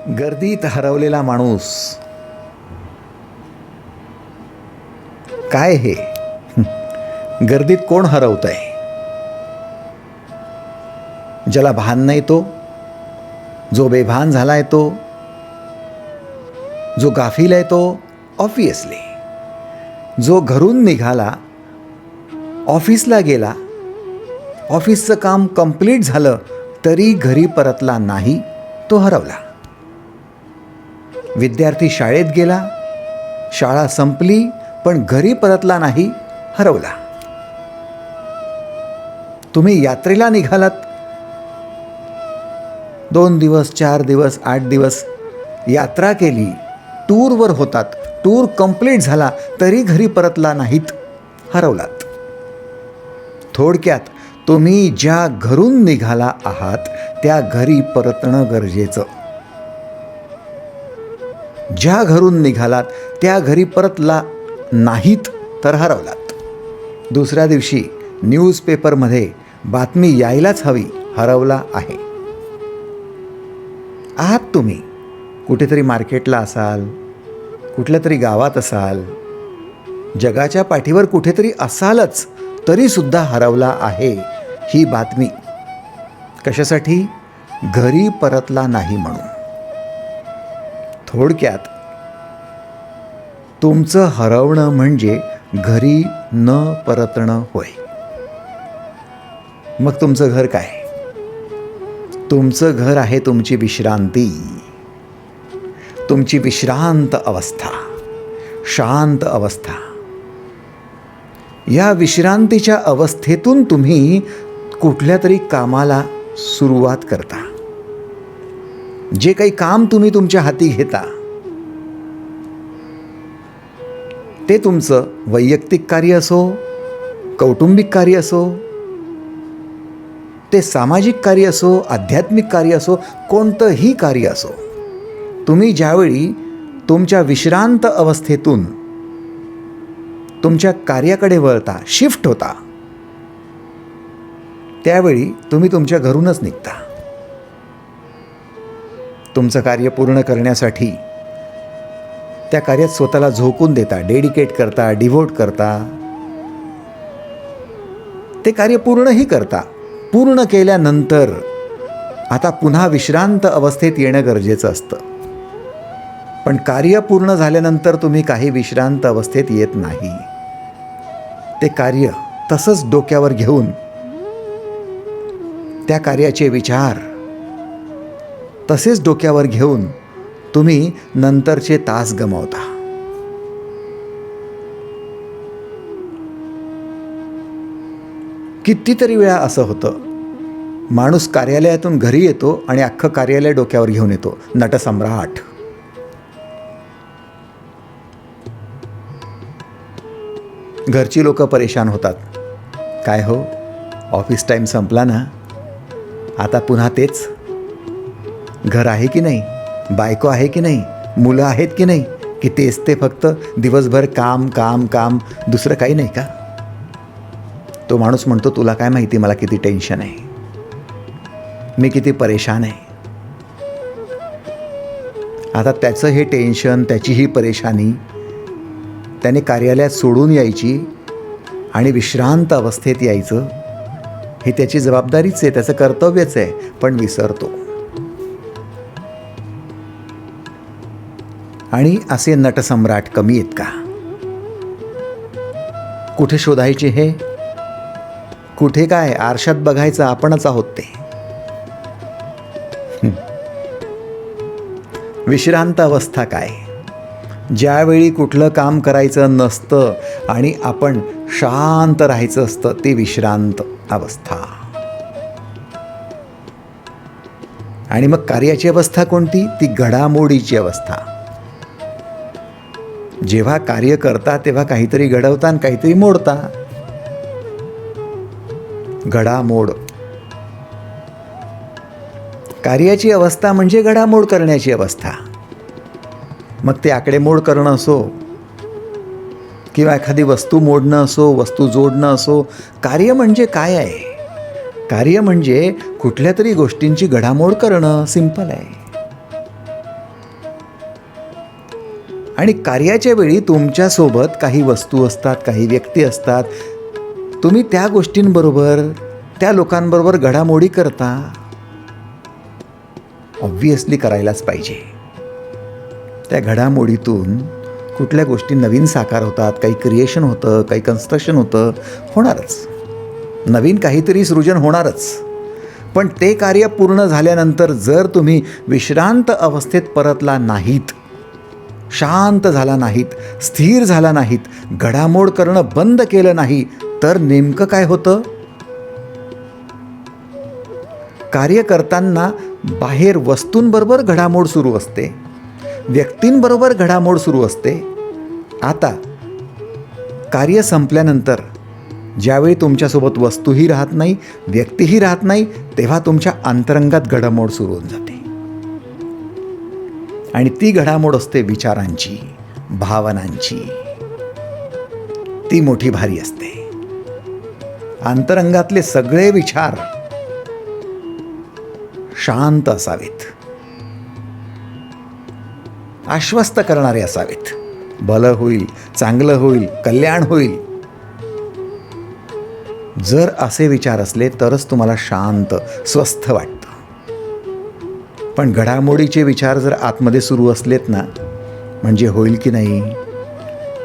गर्दीत हरवलेला माणूस. काय हे? गर्दीत कोण हरवतंय? ज्याला भान नाही तो, जो बेभान झालाय तो, जो गाफील आहे तो, ऑब्व्हियसली. जो घरून निघाला, ऑफिसला गेला, ऑफिसचं काम कंप्लीट झालं तरी घरी परतला नाही, तो हरवला. विद्यार्थी शाळेत गेला, शाळा संपली पण घरी परतला नाही, हरवला. तुम्ही यात्रेला निघालात, 2 दिवस 4 दिवस 8 दिवस यात्रा केली, टूरवर होतात, टूर कंप्लीट झाला तरी घरी परतला नाहीत, हरवलात. थोडक्यात तुम्ही ज्या घरून निघाला आहात त्या घरी परतणं गरजेचं. ज्या घरून निघालात त्या घरी परतला नाहीत तर हरवलात. दुसऱ्या दिवशी न्यूजपेपरमध्ये बातमी यायलाच हवी, हरवला आहे. आहात तुम्ही कुठेतरी मार्केटला असाल, कुठल्या तरी गावात असाल, जगाच्या पाठीवर कुठेतरी असालच, तरीसुद्धा हरवला आहे ही बातमी. कशासाठी? घरी परतला नाही म्हणून. थोडक्यात तुमचं हरवणं म्हणजे घरी न परतणं होय. मग तुमचं घर काय? तुमचं घर आहे तुमची विश्रांती, तुमची विश्रांत अवस्था, शांत अवस्था. या विश्रांतीच्या अवस्थेतून तुम्ही कुठल्या तरी कामाला सुरुवात करता. जे काही काम तुम्ही तुमच्या हाती घेता ते तुमचं वैयक्तिक कार्य असो, कौटुंबिक कार्य असो, ते सामाजिक कार्य असो, आध्यात्मिक कार्य असो, कोणतंही कार्य असो, तुम्ही ज्यावेळी तुमच्या विश्रांत अवस्थेतून तुमच्या कार्याकडे वळता, शिफ्ट होता, त्यावेळी तुम्ही तुमच्या घरूनच निघता. तुमचं कार्य पूर्ण करण्यासाठी त्या कार्यात स्वतःला झोकून देता, डेडिकेट करता, डिव्होट करता. ते कार्य पूर्णही करता. पूर्ण केल्यानंतर आता पुन्हा विश्रांत अवस्थेत येणं गरजेचं असतं. पण कार्य पूर्ण झाल्यानंतर तुम्ही काही विश्रांत अवस्थेत येत नाही. ते कार्य तसंच डोक्यावर घेऊन, त्या कार्याचे विचार तसेच डोक्यावर घेऊन तुम्ही नंतरचे तास गमावता. कितीतरी वेळा असं होतं, माणूस कार्यालयातून घरी येतो आणि अख्खं कार्यालय डोक्यावर घेऊन येतो, नटसम्राट. घरची लोक परेशान होतात. काय हो, ऑफिस टाईम संपला ना, आता पुन्हा तेच. घर आहे की नाही, बायको आहे की नाही, मुलं आहेत की नाही, की तेच ते फक्त दिवसभर काम काम काम, दुसरं काही नाही का? तो माणूस म्हणतो, तुला काय माहिती मला किती टेन्शन आहे, मी किती परेशान आहे. आता त्याचं हे टेन्शन, त्याची ही परेशानी त्याने कार्यालयात सोडून यायची आणि विश्रांत अवस्थेत यायचं, हे त्याची जबाबदारीच आहे, त्याचं कर्तव्यच आहे, पण विसरतो. आणि असे नटसम्राट कमी आहेत का? कुठे शोधायचे हे? कुठे काय? आरशात बघायचं आपणच आहोत ते. विश्रांत अवस्था काय? ज्यावेळी कुठलं काम करायचं नसतं आणि आपण शांत राहायचं असतं, ती विश्रांत अवस्था. आणि मग कार्याची अवस्था कोणती? ती घडामोडीची अवस्था. जेव्हा कार्य करता तेव्हा काहीतरी घडवता आणि काहीतरी मोडता. घडामोड. कार्याची अवस्था म्हणजे घडामोड करण्याची अवस्था. मग ते आकडेमोड करणं असो किंवा एखादी वस्तू मोडणं असो, वस्तू जोडणं असो, कार्य म्हणजे काय आहे? कार्य म्हणजे कुठल्या तरी गोष्टींची घडामोड करणं. सिंपल आहे. आणि कार्याच्या वेळी तुमच्यासोबत काही वस्तू असतात, काही व्यक्ती असतात. तुम्ही त्या गोष्टींबरोबर, त्या लोकांबरोबर घडामोडी करता. ऑब्व्हियसली करायलाच पाहिजे. त्या घडामोडीतून कुठल्या गोष्टी नवीन साकार होतात, काही क्रिएशन होतं, काही कन्स्ट्रक्शन होतं, होणारच. नवीन काहीतरी सृजन होणारच. पण ते कार्य पूर्ण झाल्यानंतर जर तुम्ही विश्रांत अवस्थेत परतला नाहीत, शांत झाला नाहीत, स्थिर झाला नाहीत, घडामोड करणं बंद केलं नाही, तर नेमकं काय होतं? कार्य करताना बाहेर वस्तूंबरोबर घडामोड सुरू असते, व्यक्तींबरोबर घडामोड सुरू असते. आता कार्य संपल्यानंतर ज्यावेळी तुमच्यासोबत वस्तूही राहत नाही, व्यक्तीही राहत नाही, तेव्हा तुमच्या अंतरंगात घडामोड सुरू होऊन जाते. आणि ती घडामोड असते विचारांची, भावनांची. ती मोठी भारी असते. अंतरंगातले सगळे विचार शांत असावेत, आश्वस्त करणारे असावेत. भलं होईल, चांगलं होईल, कल्याण होईल. जर असे विचार असले तरच तुम्हाला शांत, स्वस्थ वाटतं. पण घडामोडीचे विचार जर आतमध्ये सुरू असलेत ना, म्हणजे होईल की नाही,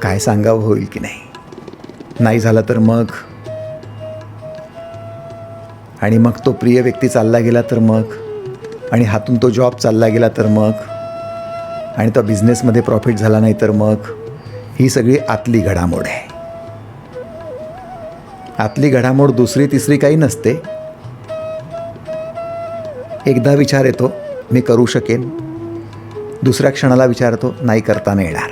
काय सांगावं, होईल की नाही, नाही झालं तर मग, आणि मग तो प्रिय व्यक्ती चालला गेला तर मग, आणि हातून तो जॉब चालला गेला तर मग, आणि तो बिझनेसमध्ये प्रॉफिट झाला नाही तर मग, ही सगळी आतली घडामोड आहे. आतली घडामोड दुसरी तिसरी काही नसते. एकदा विचार येतो, मी करू शकेन. दुसऱ्या क्षणाला विचार येतो, नाही करता नाही येणार.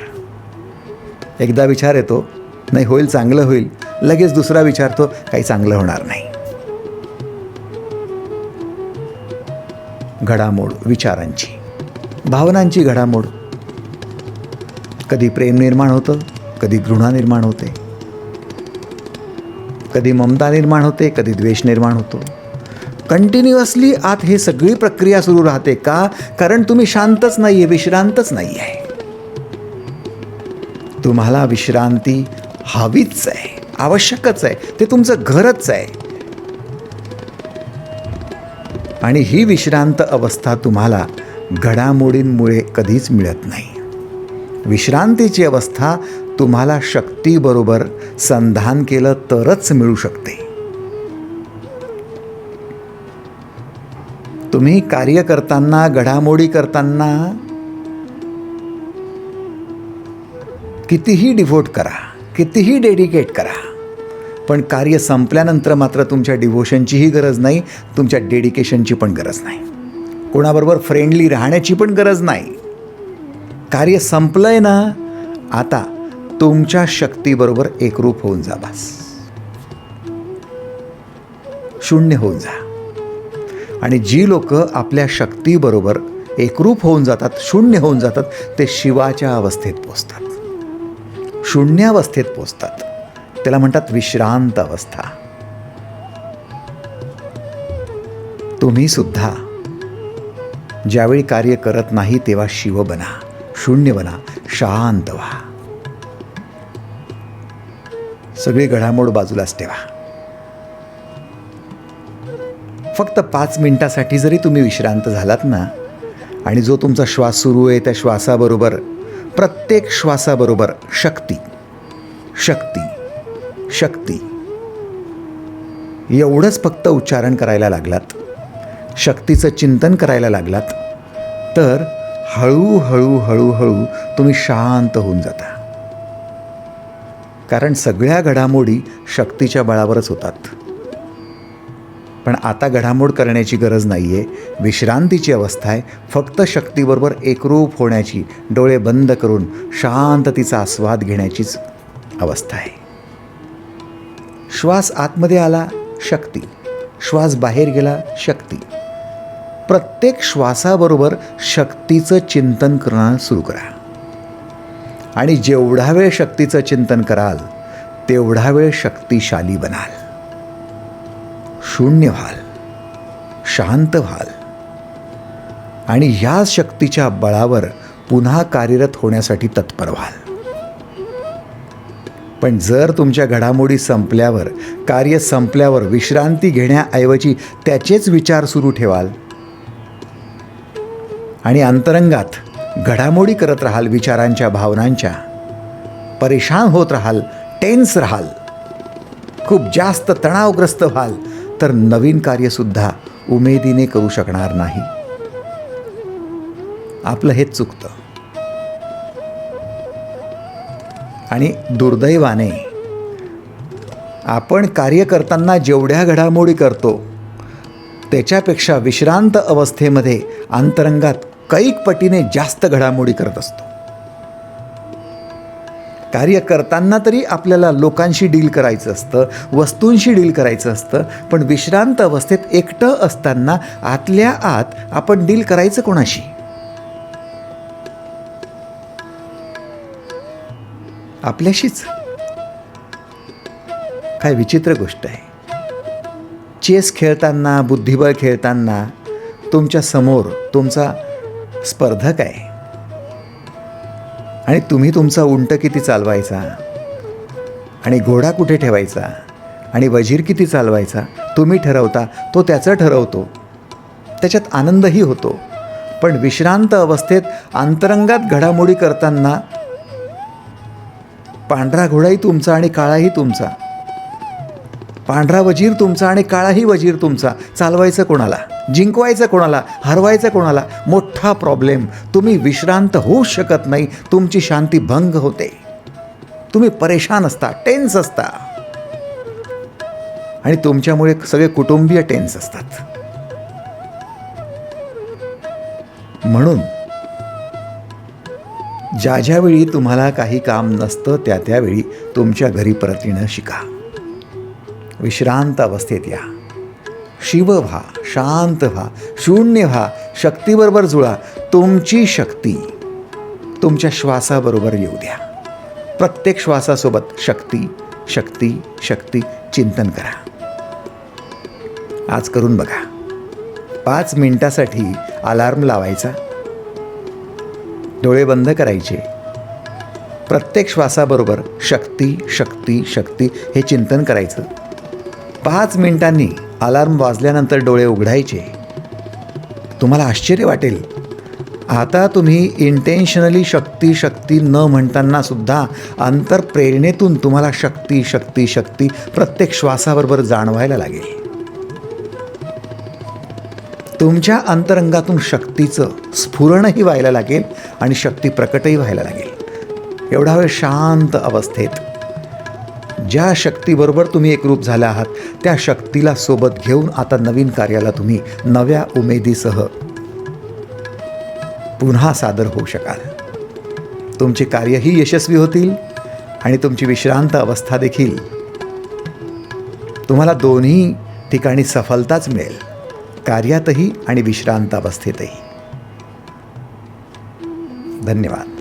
एकदा विचार येतो, नाही होईल, चांगलं होईल. लगेच दुसरा विचारतो, काही चांगलं होणार नाही. घडामोड विचारांची, भावनांची घडामोड. कधी प्रेम निर्माण होतं, कधी घृणा निर्माण होते, कधी ममता निर्माण होते, कधी द्वेष निर्माण होतो. कंटिन्युअसली आत हे सगळी प्रक्रिया सुरू राहते. का? कारण तुम्ही शांतच नाही आहे, विश्रांतच नाही आहे. तुम्हाला विश्रांती हवीच आहे, आवश्यकच आहे. ते तुमचं घरच आहे. आणि ही विश्रांत अवस्था तुम्हाला घडामोडींमुळे कधीच मिळत नाही. विश्रांतीची अवस्था तुम्हाला शक्तीबरोबर संधान केलं तरच मिळू शकते. तुम्ही कार्य करताना, घडामोडी करताना कितीही डिव्होट करा, कितीही डेडिकेट करा, पण कार्य संपल्यानंतर मात्र तुमच्या डिव्होशनचीही गरज नाही, तुमच्या डेडिकेशनची पण गरज नाही, कोणाबरोबर फ्रेंडली राहण्याची पण गरज नाही. कार्य संपलंय ना, आता तुमच्या शक्तीबरोबर एकरूप होऊन जा. बस शून्य होऊन जा. आणि जी लोक आपल्या शक्तीबरोबर एकरूप होऊन जातात, शून्य होऊन जातात, ते शिवाच्या अवस्थेत पोचतात, शून्यावस्थेत पोचतात. त्याला म्हणतात विश्रांत अवस्था. तुम्ही सुद्धा ज्यावेळी कार्य करत नाही तेव्हा शिव बना, शून्य बना, शांत व्हा. सगळी घडामोड बाजूलाच ठेवा. फक्त 5 मिनिटासाठी जरी तुम्ही विश्रांत झालात ना, आणि जो तुमचा श्वास सुरू आहे त्या श्वासाबरोबर, प्रत्येक श्वासाबरोबर शक्ती, शक्ती, शक्ती एवढंच फक्त उच्चारण करायला लागलात, शक्तीचं चिंतन करायला लागलात, तर हळूहळू हळूहळू तुम्ही शांत होऊन जाता. कारण सगळ्या घडामोडी शक्तीच्या बळावरच होतात. पण आता घडामोड करण्याची गरज नाही आहे, विश्रांतीची अवस्था आहे. फक्त शक्तीबरोबर एकरूप होण्याची, डोळे बंद करून शांततेचा आस्वाद घेण्याचीच अवस्था आहे. श्वास आतमध्ये आला, शक्ती. श्वास बाहेर गेला, शक्ती. प्रत्येक श्वासाबरोबर शक्तीचं चिंतन करणं सुरू करा. आणि जेवढा वेळ शक्तीचं चिंतन कराल तेवढा वेळ शक्तिशाली बनाल, शून्य व्हाल, शांत व्हाल. आणि या शक्तीच्या बळावर पुन्हा कार्यरत होण्यासाठी तत्पर व्हाल. पण जर तुमच्या घडामोडी संपल्यावर, कार्य संपल्यावर विश्रांती घेण्याऐवजी त्याचेच विचार सुरू ठेवाल आणि अंतरंगात घडामोडी करत राहाल, विचारांच्या, भावनांच्या, परेशान होत राहाल, टेन्स राहाल, खूप जास्त तणावग्रस्त व्हाल, तर नवीन कार्यसुद्धा उमेदीने करू शकणार नाही. आपलं हेच चुकतं. आणि दुर्दैवाने आपण कार्य करताना जेवढ्या घडामोडी करतो त्याच्यापेक्षा विश्रांत अवस्थेमध्ये अंतरंगात कैक पटीने जास्त घडामोडी करत असतो. कार्य करताना तरी आपल्याला लोकांशी डील करायचं असतं, वस्तूंशी डील करायचं असतं, पण विश्रांत अवस्थेत एकटं असताना आतल्या आत आपण डील करायचं कोणाशी? आपल्याशीच. काय विचित्र गोष्ट आहे. चेस खेळताना, बुद्धिबळ खेळताना तुमच्या समोर तुमचा स्पर्धक आहे आणि तुम्ही तुमचा उंट किती चालवायचा आणि घोडा कुठे ठेवायचा आणि वजीर किती चालवायचा तुम्ही ठरवता, तो त्याचं ठरवतो, त्याच्यात आनंदही होतो. पण विश्रांत अवस्थेत अंतरंगात घडामोडी करताना पांढरा घोडाही तुमचा आणि काळाही तुमचा, पांढरा वजीर तुमचा आणि काळाही वजीर तुमचा. चालवायचं कोणाला? जिंकवायचं कोणाला? हरवायचं कोणाला? मोठा प्रॉब्लेम. तुम्ही विश्रांत होऊ शकत नाही. तुमची शांती भंग होते. तुम्ही परेशान असता, टेन्स असता आणि तुमच्यामुळे सगळे कुटुंबीय टेन्स असतात. म्हणून ज्या ज्यावेळी तुम्हाला काही काम नसतं त्या त्यावेळी तुमच्या घरी परत येणं शिका. विश्रांत अवस्थेत या. शिव व्हा, शांत व्हा, शून्य व्हा, शक्तीबरोबर जुळा. तुमची शक्ती तुमच्या श्वासाबरोबर येऊ द्या. प्रत्येक श्वासासोबत शक्ती शक्ती शक्ती चिंतन करा. आज करून बघा. 5 मिनिटासाठी अलार्म लावायचा, डोळे बंद करायचे, प्रत्येक श्वासाबरोबर शक्ती शक्ती शक्ती हे चिंतन करायचं. 5 मिनिटांनी अलार्म वाजल्यानंतर डोळे उघडायचे. तुम्हाला आश्चर्य वाटेल. आता तुम्ही इंटेन्शनली शक्ती शक्ती न म्हणताना सुद्धा अंतरप्रेरणेतून तुम्हाला शक्ती शक्ती शक्ती प्रत्येक श्वासाबरोबर जाणवायला लागेल. तुमच्या अंतरंगातून शक्तीचं स्फुरणही व्हायला लागेल आणि शक्ती प्रकटही व्हायला लागेल. एवढा वेळ शांत अवस्थेत ज्या शक्तीबरोबर तुम्ही एकरूप झाला आहात त्या शक्तीला सोबत घेऊन आता नवीन कार्याला तुम्ही नव्या उमेदीसह पुन्हा सादर होऊ शकाल. तुमचे कार्यही यशस्वी होतील आणि तुमची विश्रांत अवस्था देखील. तुम्हाला दोन्ही ठिकाणी सफलताच मिळेल, कार्यातही आणि विश्रांत अवस्थेतही. धन्यवाद.